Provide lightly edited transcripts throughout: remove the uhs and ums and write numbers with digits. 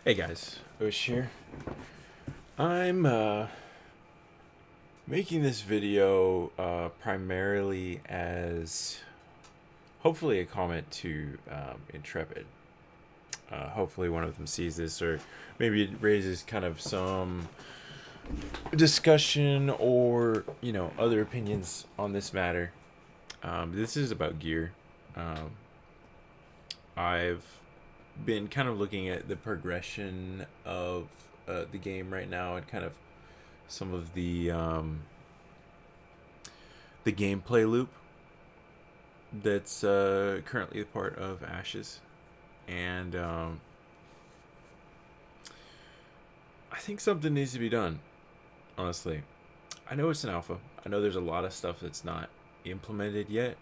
Hey guys, Osh here. I'm making this video primarily as hopefully a comment to Intrepid. Hopefully one of them sees this, or maybe it raises kind of some discussion or other opinions on this matter. This is about gear. Um, I've been kind of looking at the progression of the game right now and kind of some of the gameplay loop that's currently a part of Ashes, and I think something needs to be done. Honestly, I know it's an alpha. I know there's a lot of stuff that's not implemented yet,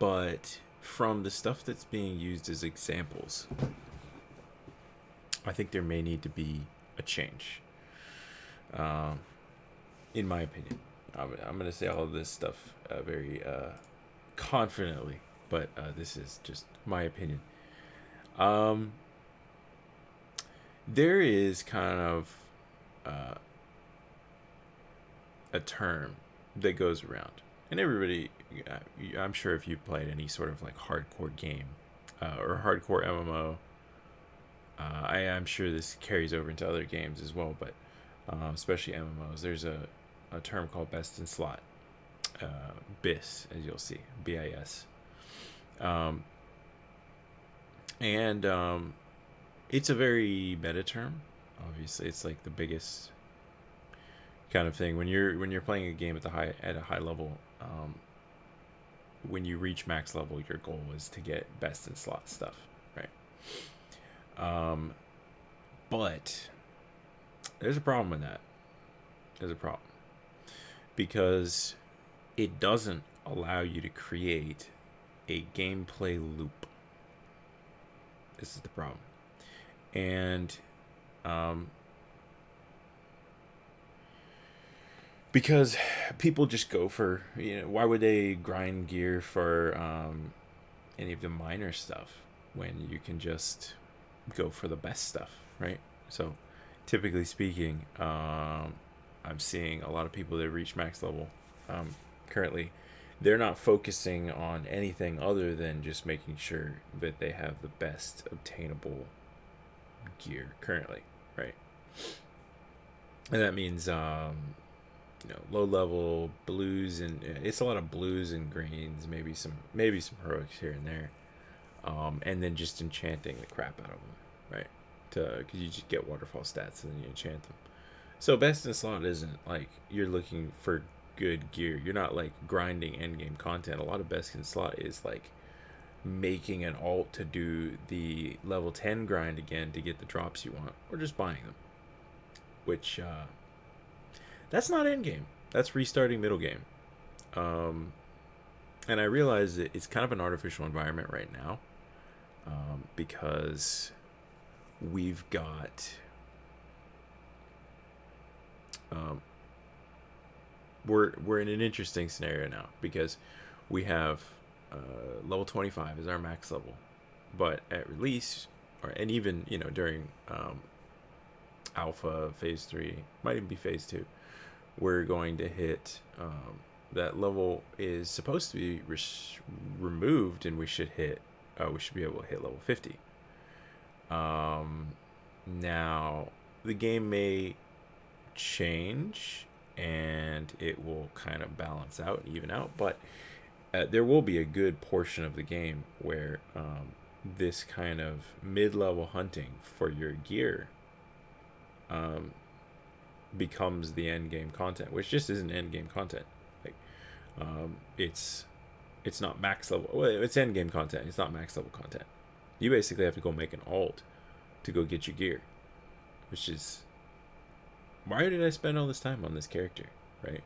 but from the stuff that's being used as examples, I think there may need to be a change. Um, in my opinion, I'm going to say all of this stuff very confidently, but this is just my opinion. Um, there is kind of uh, a term that goes around, and everybody, I'm sure if you played any sort of like hardcore game or hardcore MMO, I'm sure this carries over into other games as well, but especially MMOs. There's a term called best in slot, BIS, as you'll see, BIS. Um, and it's a very meta term. Obviously, it's like the biggest kind of thing when you're playing a game at a high level. When you reach max level, your goal is to get best in slot stuff, right? Um, but there's a problem with that. There's a problem because it doesn't allow you to create a gameplay loop. This is the problem. And um, because people just go for, why would they grind gear for any of the minor stuff when you can just go for the best stuff, right? So typically speaking, I'm seeing a lot of people that reach max level currently. They're not focusing on anything other than just making sure that they have the best obtainable gear currently, right? And that means low level blues, and it's a lot of blues and greens, maybe some heroics here and there, and then just enchanting the crap out of them, right? Because you just get waterfall stats and then you enchant them. So best in slot isn't like you're looking for good gear. You're not like grinding end game content. A lot of best in slot is like making an alt to do the level 10 grind again to get the drops you want, or just buying them. Which that's not end game. That's restarting middle game. Um, and I realize that it's kind of an artificial environment right now, because we've got um, we're in an interesting scenario now because we have level 25 is our max level, but at release, and even during alpha phase 3, might even be phase 2, we're going to hit that level is supposed to be removed, and we should be able to hit level 50. Now the game may change and it will kind of balance out and even out, but there will be a good portion of the game where this kind of mid-level hunting for your gear becomes the end game content, which just isn't end game content. Like, it's not max level. Well, it's end game content. It's not max level content. You basically have to go make an alt to go get your gear, which is why did I spend all this time on this character, right?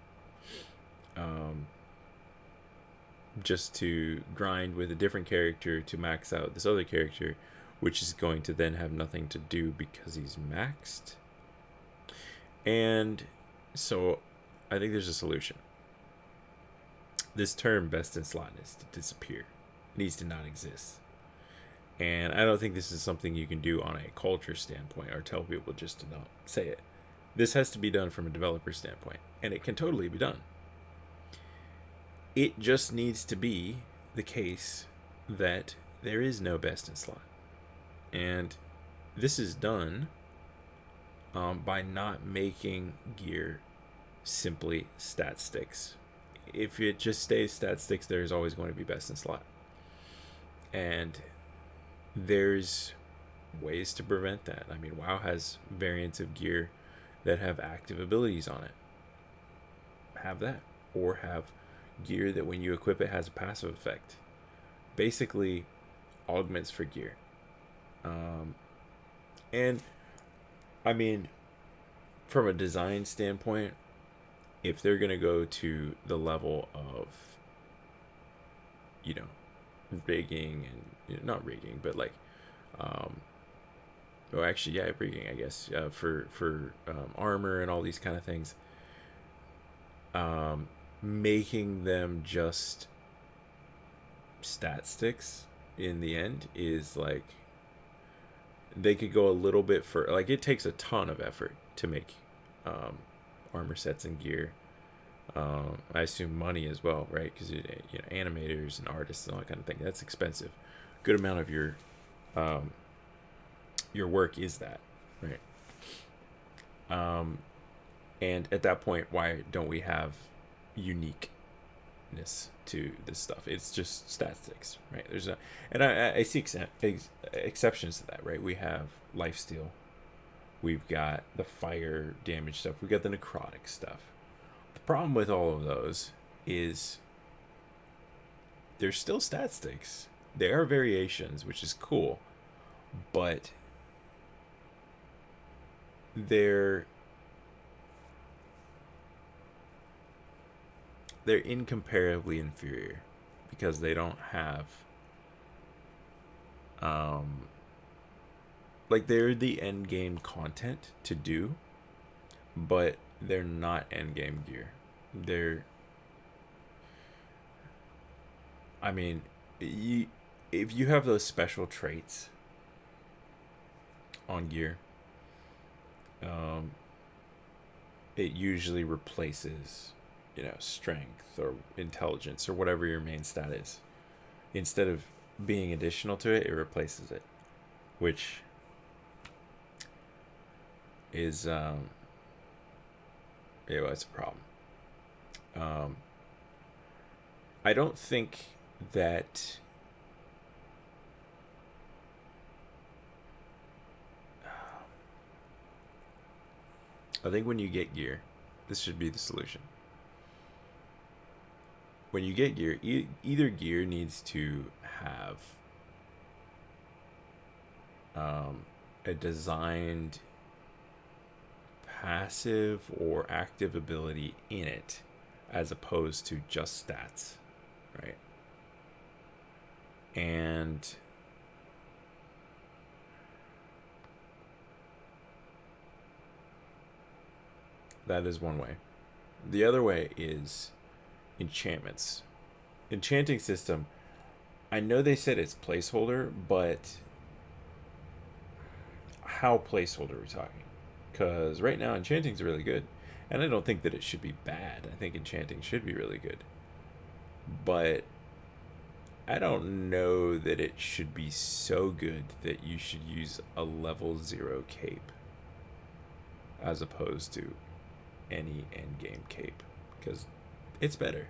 Just to grind with a different character to max out this other character, which is going to then have nothing to do because he's maxed. And so I think there's a solution. This term best in slot needs to disappear. It needs to not exist. And I don't think this is something you can do on a culture standpoint or tell people just to not say it. This has to be done from a developer standpoint, and it can totally be done. It just needs to be the case that there is no best in slot. And this is done by not making gear simply stat sticks. If it just stays stat sticks, there's always going to be best in slot. And there's ways to prevent that. I mean, WoW has variants of gear that have active abilities on it. Have that. Or have gear that when you equip it has a passive effect. Basically, augments for gear. And, I mean, from a design standpoint, if they're going to go to the level of, you know, rigging and, not rigging, but like, well, actually, yeah, rigging, I guess, for armor and all these kind of things, making them just stat sticks in the end is like, they could go a little bit for, like, it takes a ton of effort to make armor sets and gear. I assume money as well, right? Because animators and artists and all that kind of thing, that's expensive. Good amount of your work is that, right? And at that point, why don't we have uniqueness to this stuff? It's just statistics, right? There's a, and I see exceptions to that, right? We have lifesteal, we've got the fire damage stuff, we've got the necrotic stuff. The problem with all of those is they're still statistics. They are variations, which is cool, but they're incomparably inferior because they don't have like, they're the end game content to do, but they're not end game gear. They're, I mean, if you have those special traits on gear, it usually replaces, strength or intelligence or whatever your main stat is. Instead of being additional to it, it replaces it, which is it's a problem. I don't think that I think when you get gear, this should be the solution. When you get gear, either gear needs to have a designed passive or active ability in it, as opposed to just stats, right? And that is one way. The other way is enchantments. Enchanting system, I know they said it's placeholder, but how placeholder are we talking? Because right now enchanting's really good, and I don't think that it should be bad. I think enchanting should be really good, but I don't know that it should be so good that you should use a level 0 cape as opposed to any endgame cape, because it's better.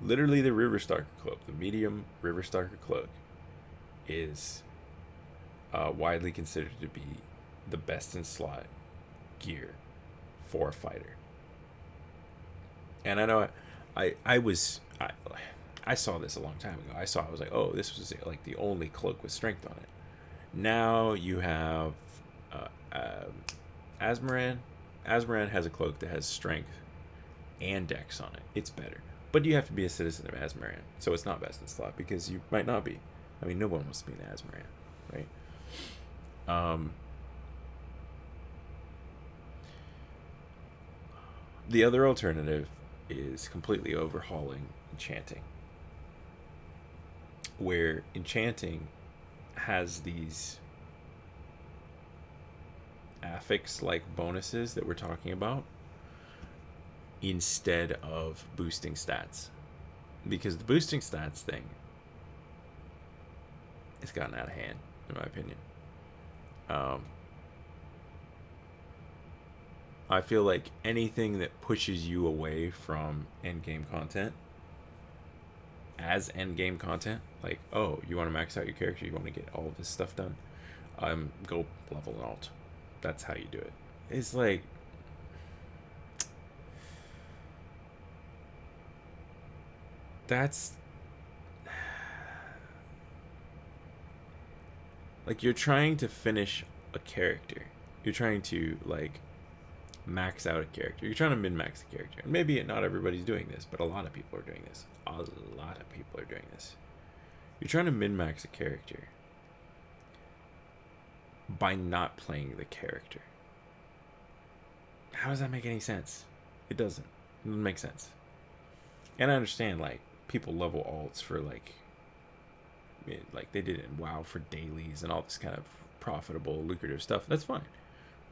Literally, the Riverstalker cloak, the medium Riverstalker cloak, is widely considered to be the best in slot gear for a fighter. And I know I saw this a long time ago. I was like, oh, this was like the only cloak with strength on it. Now you have Azmoran. Azmoran has a cloak that has strength and dex on it. It's better. But you have to be a citizen of Azmoran, so it's not best in slot because you might not be. I mean, no one wants to be an Azmoran, right? The other alternative is completely overhauling enchanting, where enchanting has these affix like bonuses that we're talking about instead of boosting stats, because the boosting stats thing has gotten out of hand in my opinion. um, I feel like anything that pushes you away from end game content as end game content, like, oh, you want to max out your character, you want to get all of this stuff done, go level an alt. That's how you do it. It's like, that's like, you're trying to finish a character. You're trying to like max out a character. You're trying to min max a character. And maybe not everybody's doing this, but a lot of people are doing this. A lot of people are doing this. You're trying to min max a character by not playing the character. How does that make any sense? It doesn't. It doesn't make sense. And I understand, like, people level alts for like they did it in WoW for dailies and all this kind of profitable, lucrative stuff. That's fine,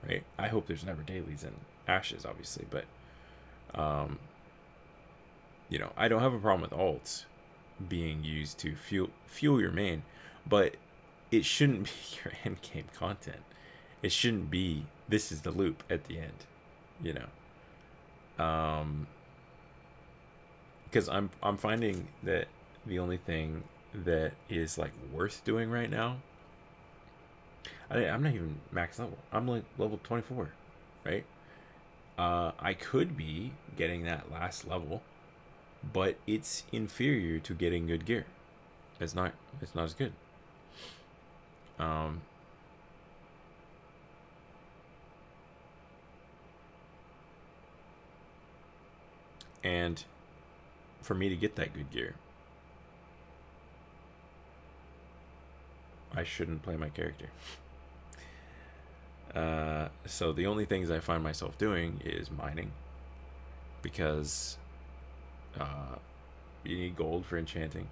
right? I hope there's never dailies in Ashes, obviously, but I don't have a problem with alts being used to fuel your main, but it shouldn't be your end game content. It shouldn't be, this is the loop at the end, because I'm finding that the only thing that is like worth doing right now, I'm not even max level. I'm like level 24, right? I could be getting that last level, but it's inferior to getting good gear. It's not as good. And for me to get that good gear, I shouldn't play my character. So the only things I find myself doing is mining, because you need gold for enchanting,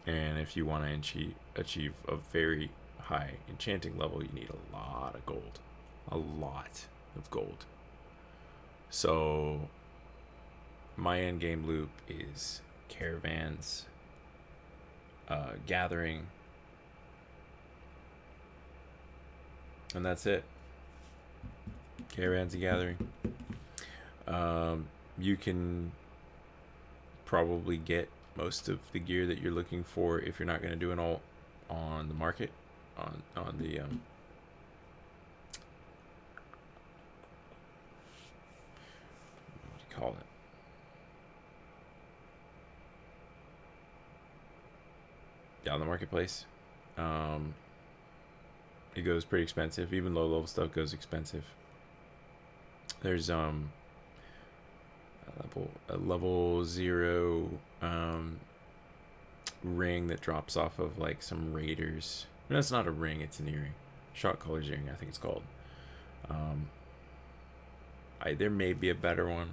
and if you want to achieve a very high enchanting level, you need a lot of gold. So my end game loop is caravans, gathering, and that's it. Caravans and gathering. You can probably get most of the gear that you're looking for if you're not going to do an alt on the market, on the what do you call it? Yeah, on the marketplace. It goes pretty expensive. Even low level stuff goes expensive. There's a level 0 ring that drops off of like some raiders. No, it's not a ring, it's an earring. Shot colors earring, I think it's called. There may be a better one.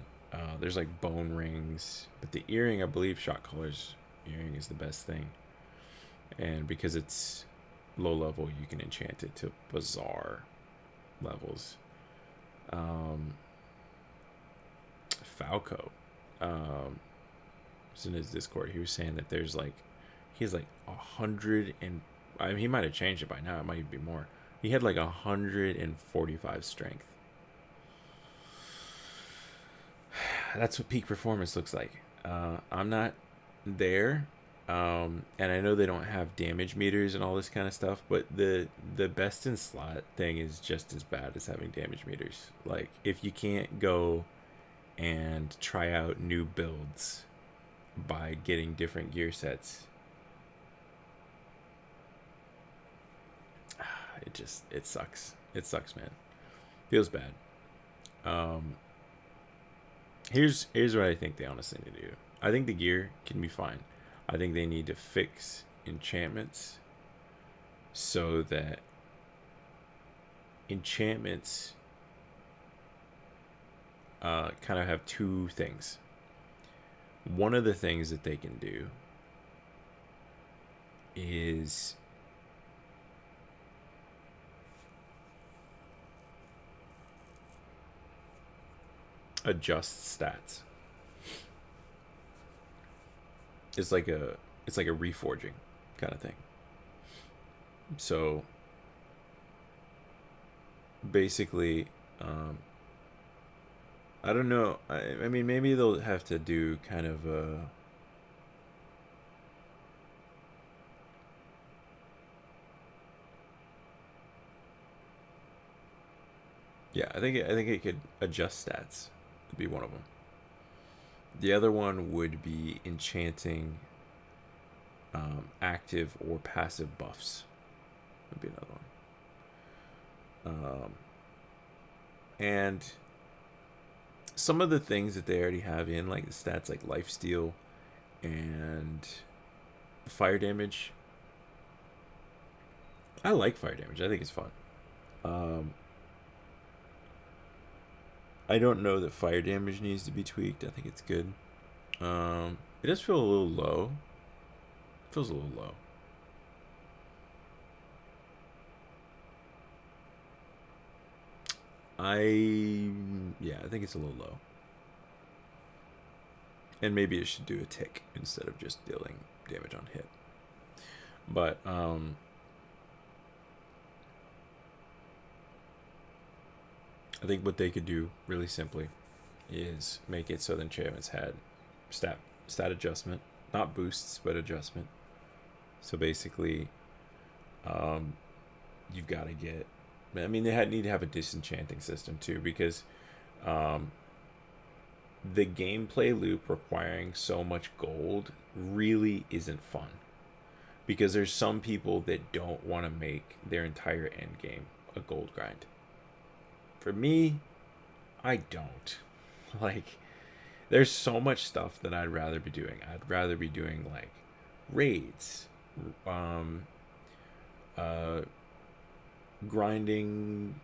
There's like bone rings, but the earring, I believe shot colors earring is the best thing. And because it's low level, you can enchant it to bizarre levels. Falco, was in his Discord. He was saying that there's like, he's like 100 and, I mean, he might have changed it by now. It might be more. He had like 145 strength. That's what peak performance looks like. I'm not there. And I know they don't have damage meters and all this kind of stuff, but the best in slot thing is just as bad as having damage meters. Like, if you can't go and try out new builds by getting different gear sets, it sucks. It sucks, man. Feels bad. Here's what I think they honestly need to do. I think the gear can be fine. I think they need to fix enchantments so that enchantments kind of have two things. One of the things that they can do is adjust stats. It's like a reforging kind of thing. So basically, I don't know. I mean, maybe they'll have to do kind of a. Yeah, I think it could adjust stats. Would be one of them. The other one would be enchanting active or passive buffs. Would be another one. And some of the things that they already have in, like the stats like lifesteal and fire damage. I like fire damage. I think it's fun. Um, I don't know that fire damage needs to be tweaked. I think it's good. It does feel a little low. It feels a little low. I think it's a little low. And maybe it should do a tick instead of just dealing damage on hit. But I think what they could do really simply is make it so the enchantments had stat adjustment, not boosts, but adjustment. So basically, you've got to get. I mean, need to have a disenchanting system too, because the gameplay loop requiring so much gold really isn't fun. Because there's some people that don't want to make their entire end game a gold grind. For me, I don't. Like, there's so much stuff that I'd rather be doing. I'd rather be doing like raids, um, uh, grinding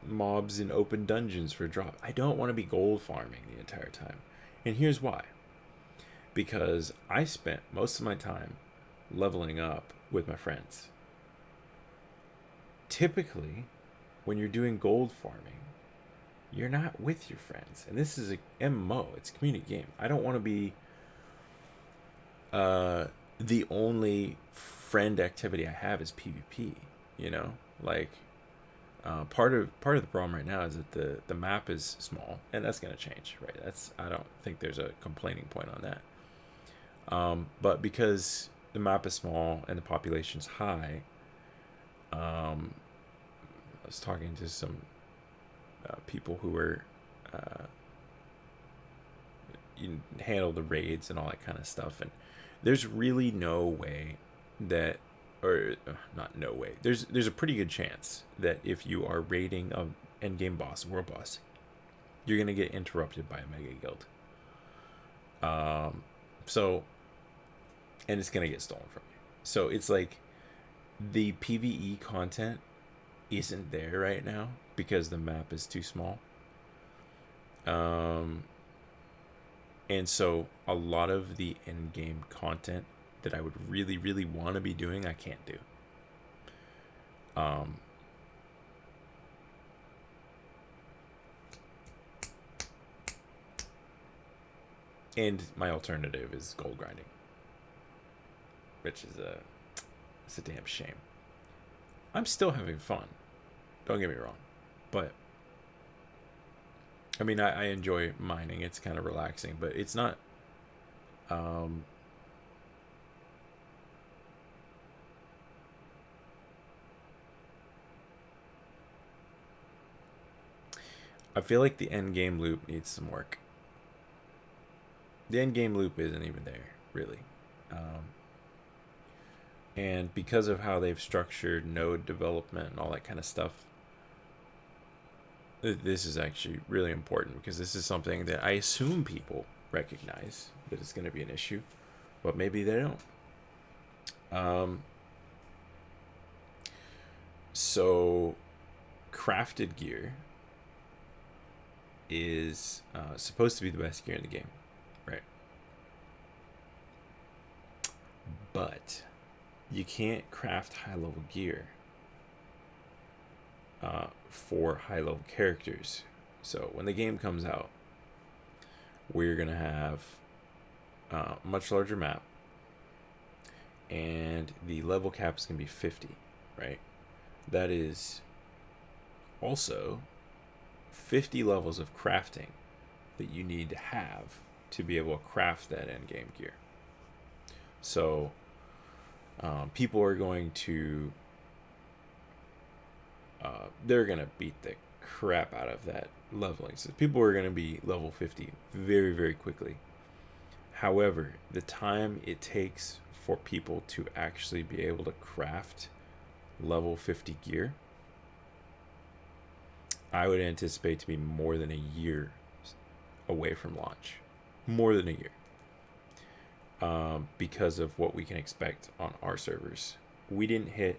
mobs in open dungeons for drop. I don't want to be gold farming the entire time. And here's why. Because I spent most of my time leveling up with my friends. Typically, when you're doing gold farming, you're not with your friends. And this is a MMO, it's a community game. I don't want to be the only friend activity I have is PvP, you know? Like part of the problem right now is that the map is small, and that's going to change, right? I don't think there's a complaining point on that. But because the map is small and the population's high, I was talking to some people who were you handle the raids and all that kind of stuff, and there's really no way that, or not no way. There's a pretty good chance that if you are raiding a end game boss, world boss, you're gonna get interrupted by a mega guild. So, and it's gonna get stolen from you. So it's like the PVE content isn't there right now because the map is too small. And so a lot of the end game content that I would really, really want to be doing, I can't do. And my alternative is gold grinding, which is it's a damn shame. I'm still having fun. Don't get me wrong, but I mean, I enjoy mining. It's kind of relaxing, but it's not. I feel like the end game loop needs some work. The end game loop isn't even there, really. And because of how they've structured node development and all that kind of stuff, this is actually really important because this is something that I assume people recognize that it's going to be an issue, but maybe they don't. So, crafted gear is supposed to be the best gear in the game, right? But you can't craft high level gear for high level characters. So when the game comes out, we're gonna have a much larger map, and the level cap is gonna be 50, right? That is also 50 levels of crafting that you need to have to be able to craft that end game gear. So people are going to they're gonna beat the crap out of that leveling. So people are gonna be level 50 very, very quickly. However, the time it takes for people to actually be able to craft level 50 gear, I would anticipate to be more than a year away from launch. More than a year. Because of what we can expect on our servers. We didn't hit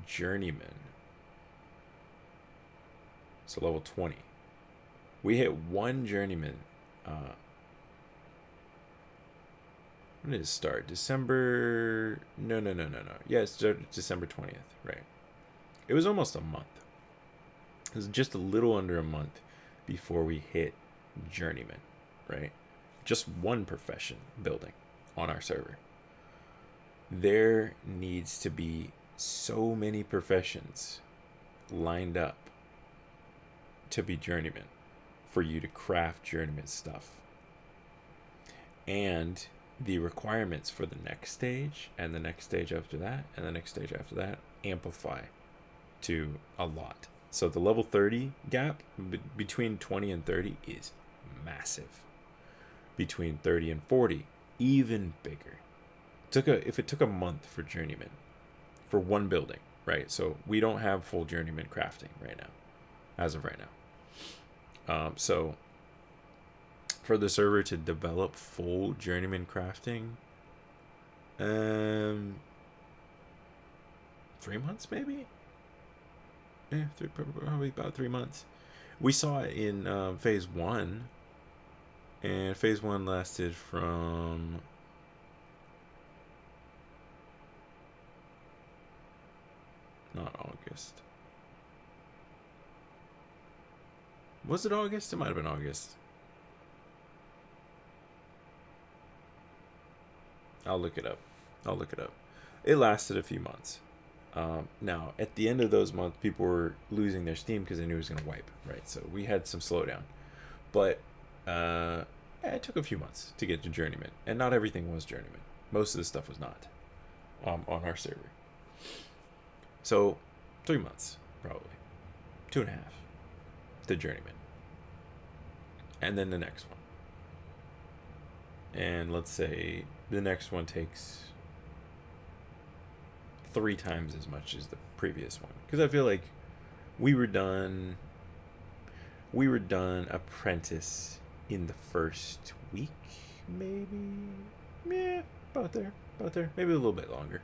Journeyman. So level 20. We hit one Journeyman. When did it start? December. No. Yeah, it started December 20th, right? It was almost a month. It was just a little under a month before we hit Journeyman, right? Just one profession building on our server. There needs to be so many professions lined up to be Journeyman for you to craft Journeyman stuff. And the requirements for the next stage and the next stage after that and the next stage after that amplify to a lot. So the level 30 gap between 20 and 30 is massive. Between 30 and 40, even bigger. If it took a month for Journeyman, for one building, right? So we don't have full Journeyman crafting right now, as of right now. So for the server to develop full Journeyman crafting, 3 months maybe? Yeah, probably about 3 months. We saw it in phase 1, and phase 1 lasted from not August. Was it August? It might have been August. I'll look it up. It lasted a few months. Now, at the end of those months, people were losing their steam because they knew it was going to wipe, right? So we had some slowdown. But it took a few months to get to Journeyman. And not everything was Journeyman. Most of the stuff was not on our server. So 3 months, probably. 2.5 to Journeyman. And then the next one. And let's say the next one takes 3 times as much as the previous one. Because I feel like we were done Apprentice in the first week, maybe. Yeah, about there. Maybe a little bit longer.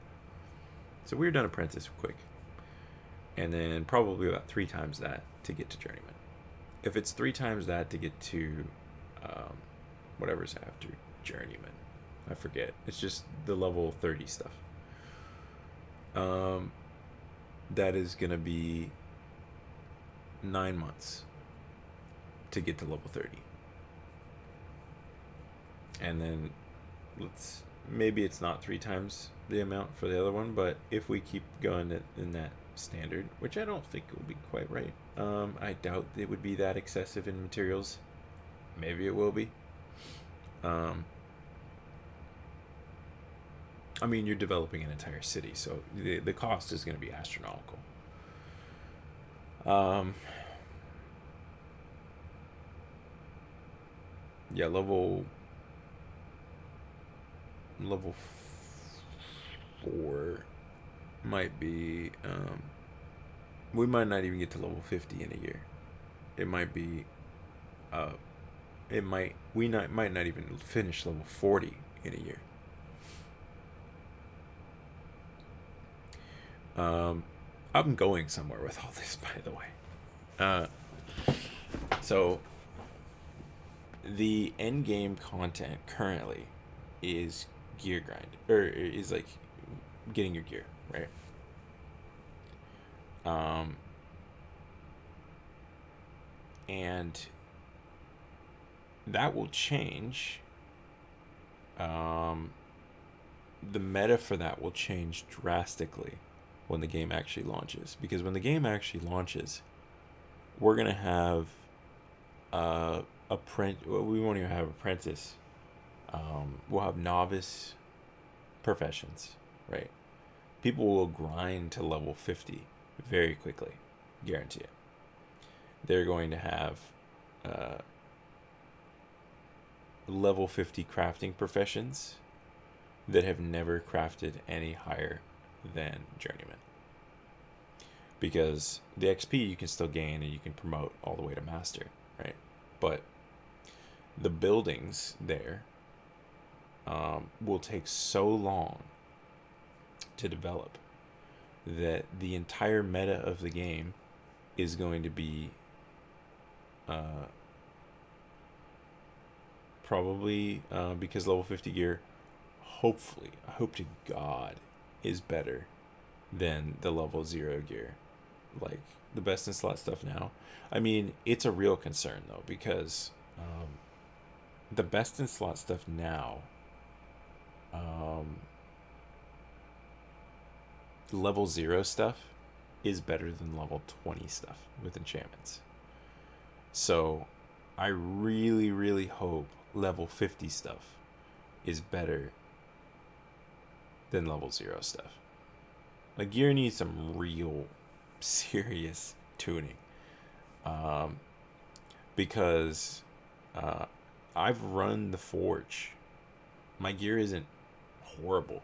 So we were done Apprentice quick. And then probably about 3 times that to get to Journeyman. If it's 3 times that to get to whatever's after Journeyman, I forget. It's just the level 30 stuff. That is going to be 9 months to get to level 30. And then maybe it's not 3 times the amount for the other one, but if we keep going in that standard, which I don't think will be quite right. I doubt it would be that excessive in materials. Maybe it will be. I mean, you're developing an entire city, so the cost is going to be astronomical. Yeah, level 4 might be. We might not even get to level 50 in a year. It might be. We might not even finish level 40 in a year. I'm going somewhere with all this, by the way. So the end game content currently is gear grind, or is like getting your gear, right? Um, and that will change. Um, the meta for that will change drastically when the game actually launches. Because when the game actually launches, we're gonna have we won't even have apprentice. We'll have novice professions, right? People will grind to level 50 very quickly, guarantee it. They're going to have uh, level 50 crafting professions that have never crafted any higher than journeyman. Because the XP you can still gain and you can promote all the way to master, right? But the buildings there will take so long to develop that the entire meta of the game is going to be probably because level 50 gear, hopefully, I hope to God, is better than the level 0 gear. Like the best in slot stuff now. I mean, it's a real concern though, because the best in slot stuff now, level 0 stuff is better than level 20 stuff with enchantments. So I really, really hope level 50 stuff is better than level 0 stuff. Like, gear needs some real serious tuning. Because I've run the Forge. My gear isn't horrible.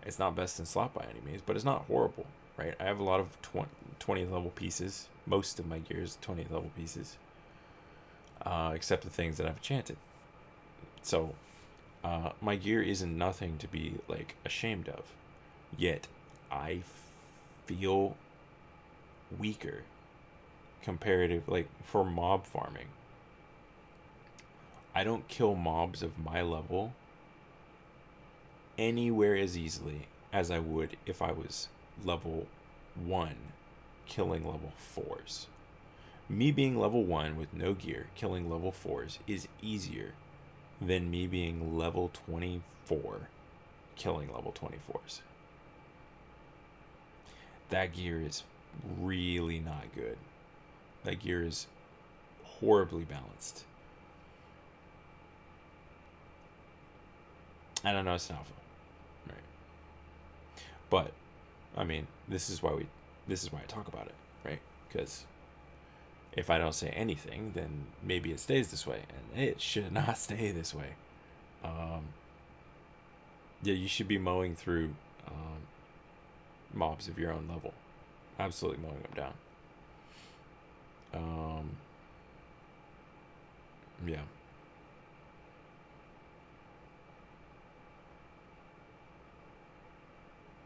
It's not best in slot by any means, but it's not horrible, right? I have a lot of 20 level pieces. Most of my gear is 20 level pieces, except the things that I've enchanted. So my gear isn't nothing to be like ashamed of. Yet I feel weaker comparative, like for mob farming. I don't kill mobs of my level anywhere as easily as I would if I was level 1 killing level 4s. Me being level 1 with no gear killing level 4s is easier than me being level 24 killing level 24s. That gear is really not good. That gear is horribly balanced. I don't know, it's an alpha. Right. But I mean, this is why I talk about it, right? Because if I don't say anything, then maybe it stays this way, and it should not stay this way. Yeah, you should be mowing through mobs of your own level, absolutely mowing them down. Yeah.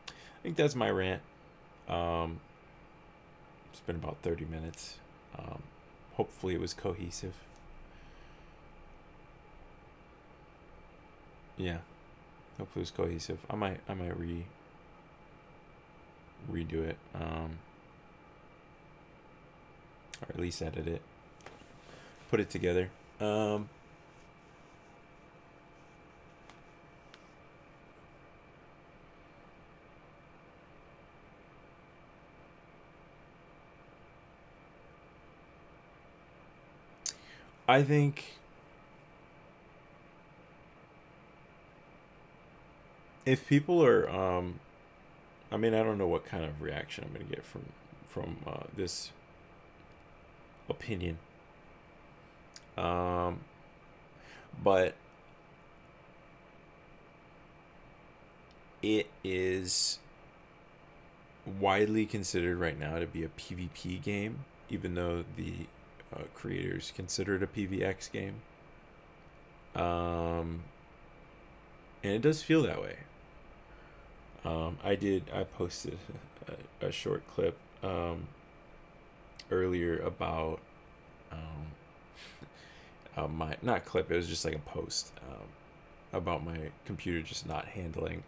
I think that's my rant. It's been about 30 minutes. Hopefully it was cohesive. Yeah. Hopefully it was cohesive. I might redo it. Or at least edit it. Put it together. I think if people are I mean, I don't know what kind of reaction I'm going to get from this opinion. But it is widely considered right now to be a PvP game, even though the creators consider it a PvX game. And it does feel that way. I posted a short clip earlier about my, not clip, it was just like a post about my computer just not handling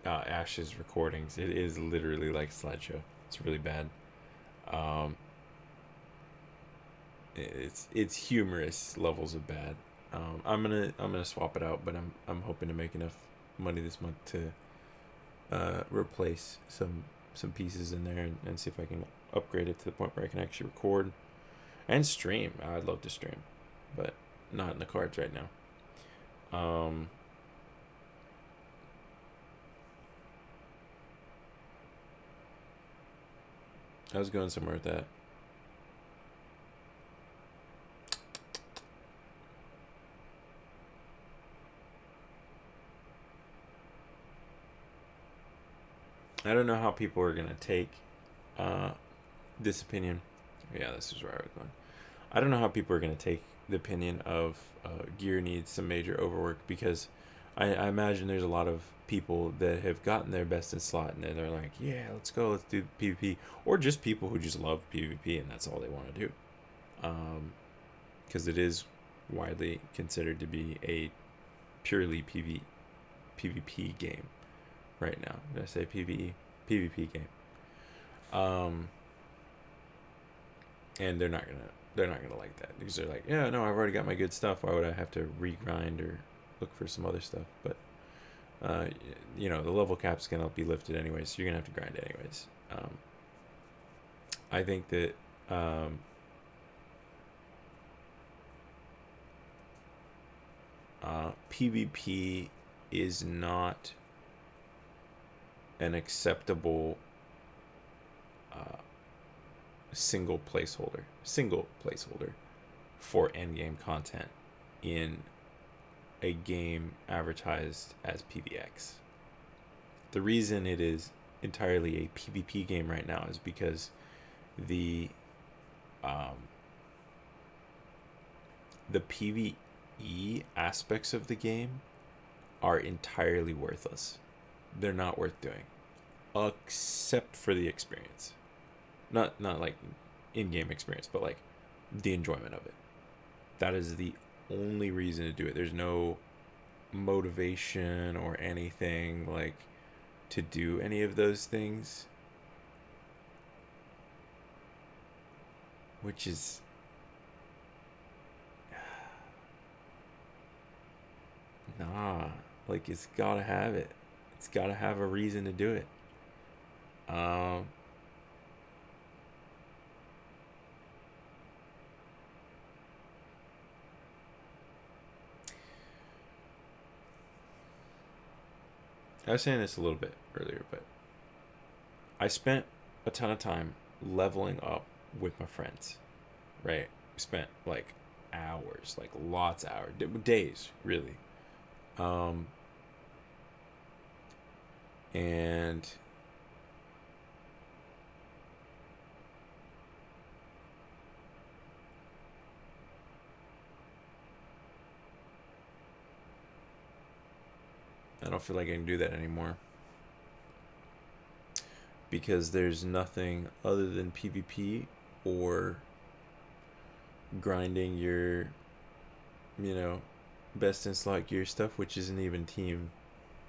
Ash's recordings. It is literally like a slideshow. It's really bad. Um, it's humorous levels of bad. I'm gonna swap it out, but I'm hoping to make enough money this month to replace some pieces in there, and see if I can upgrade it to the point where I can actually record and stream. I'd love to stream, but not in the cards right now. I was going somewhere with that. I don't know how people are gonna take this opinion. Yeah, this is where I was going. I don't know how people are gonna take the opinion of gear needs some major overwork, because I imagine there's a lot of people that have gotten their best in slot and they're like, yeah, let's do PvP, or just people who just love PvP and that's all they want to do, because it is widely considered to be a purely PvP game right now. Did I say PvP game? And they're not gonna like that, because they're like, yeah, no, I've already got my good stuff. Why would I have to regrind or look for some other stuff? But the level cap's gonna be lifted anyways, so you're gonna have to grind anyways. I think that PvP is not an acceptable single placeholder for endgame content in a game advertised as PvX. The reason it is entirely a PvP game right now is because the PvE aspects of the game are entirely worthless. They're not worth doing, except for the experience. Not like in-game experience, but like the enjoyment of it. That is the only reason to do it. There's no motivation or anything like to do any of those things, which is like, it's gotta have it. It's gotta have a reason to do it. I was saying this a little bit earlier, but I spent a ton of time leveling up with my friends, right? We spent like hours, like lots of hours, days, really. And I don't feel like I can do that anymore, because there's nothing other than PvP or grinding your, best in slot gear stuff, which isn't even team.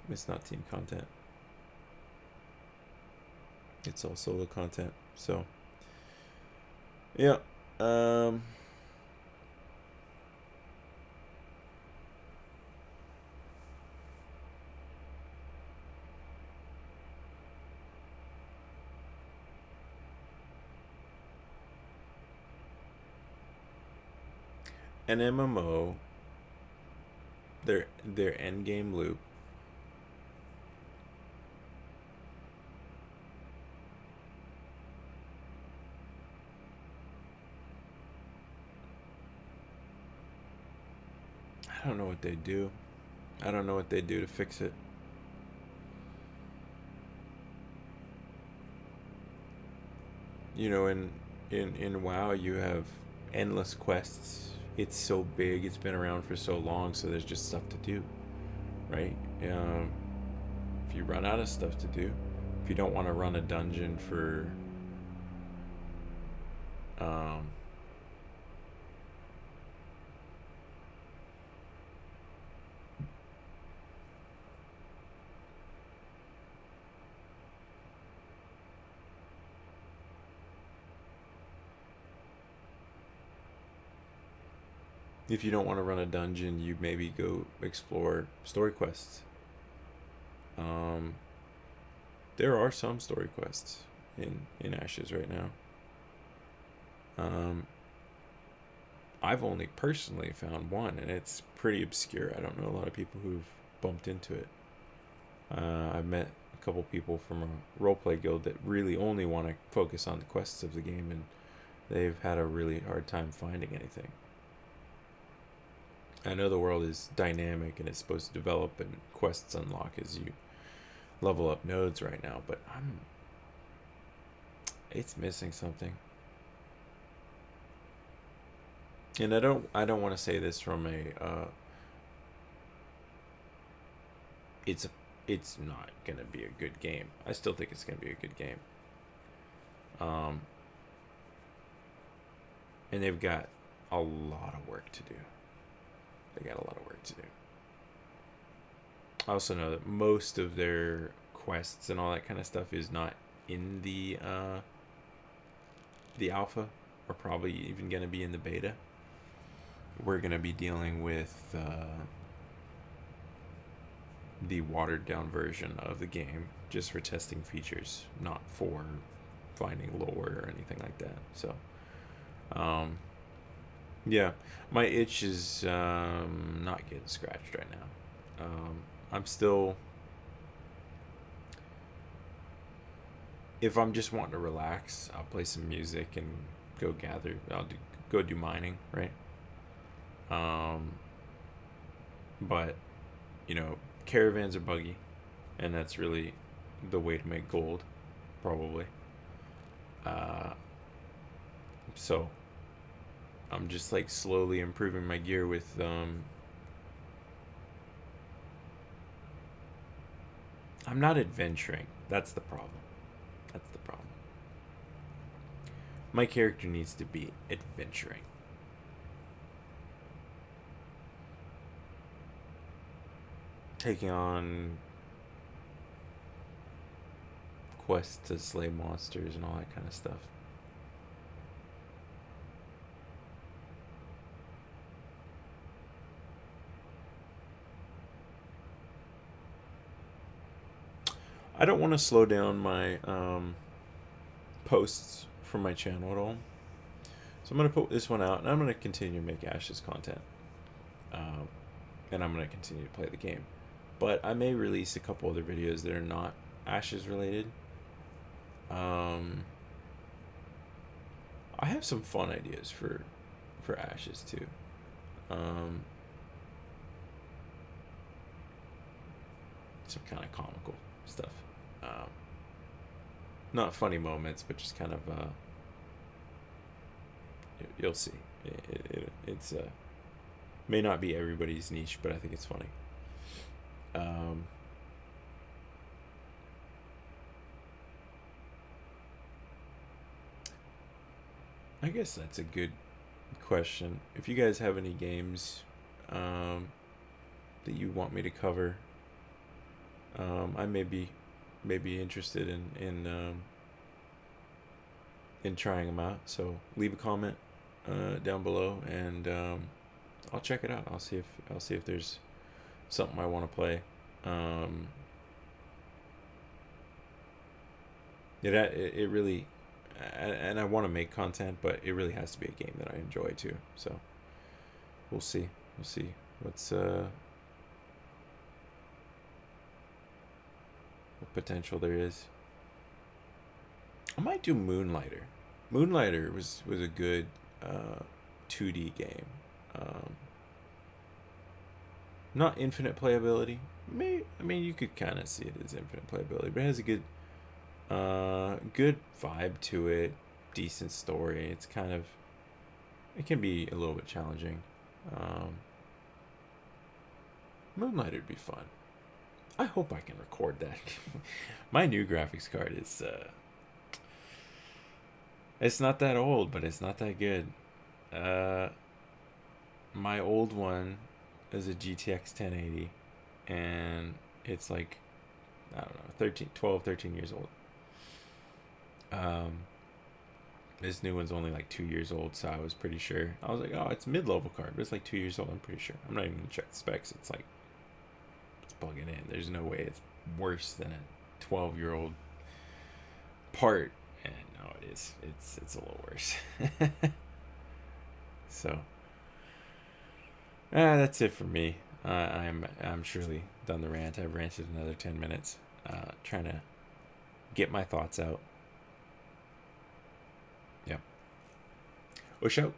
It's not team content. It's all solo content. So, yeah. An MMO, their end game loop I don't know what they do. I don't know what they do to fix it. In WoW you have endless quests. It's so big, it's been around for so long, so there's just stuff to do, right? If you run out of stuff to do, if you don't want to run a dungeon for If you don't want to run a dungeon, you maybe go explore story quests. Um, there are some story quests in Ashes right now. Um, I've only personally found one, and it's pretty obscure. I don't know a lot of people who've bumped into it. I've met a couple people from a roleplay guild that really only want to focus on the quests of the game, and they've had a really hard time finding anything. I know the world is dynamic and it's supposed to develop, and quests unlock as you level up nodes right now, but it's missing something. And I don't want to say this from a it's it's not gonna be a good game. I still think it's gonna be a good game. Um, and they've got a lot of work to do. They got a lot of work to do. I also know that most of their quests and all that kind of stuff is not in the alpha, or probably even gonna be in the beta. We're gonna be dealing with the watered down version of the game just for testing features, not for finding lore or anything like that. So, yeah, my itch is not getting scratched right now. I'm still, if I'm just wanting to relax, I'll play some music and go do mining, right? Um, but caravans are buggy, and that's really the way to make gold, probably. Uh, so I'm just like slowly improving my gear with. I'm not adventuring. That's the problem. That's the problem. My character needs to be adventuring. Taking on quests to slay monsters and all that kind of stuff. I don't want to slow down my posts from my channel at all. So I'm going to put this one out, and I'm going to continue to make Ashes content. And I'm going to continue to play the game. But I may release a couple other videos that are not Ashes related. I have some fun ideas for Ashes too. Some kind of comical stuff. Not funny moments, but just kind of you'll see. It's may not be everybody's niche, but I think it's funny. I guess that's a good question. If you guys have any games that you want me to cover, I may be interested in trying them out. So leave a comment down below, and I'll check it out. I'll see if there's something I want to play. It really, and I want to make content, but it really has to be a game that I enjoy too. So we'll see. What's what potential there is. I might do Moonlighter. Moonlighter was a good 2D game. Not infinite playability. I mean, you could kind of see it as infinite playability, but it has a good vibe to it. Decent story. It can be a little bit challenging. Moonlighter would be fun. I hope I can record that. My new graphics card is it's not that old, but it's not that good. My old one is a GTX 1080, and it's like, I don't know, 13 years old. This new one's only like 2 years old, so I was pretty sure. I was like, oh, it's mid-level card, but it's like 2 years old. I'm pretty sure. I'm not even gonna check the specs. It's like it's plugging in. There's no way it's worse than a 12-year-old part. And no, it is. It's a little worse. So, that's it for me. I'm surely done the rant. I've ranted another 10 minutes, trying to get my thoughts out. Yep. Wish out.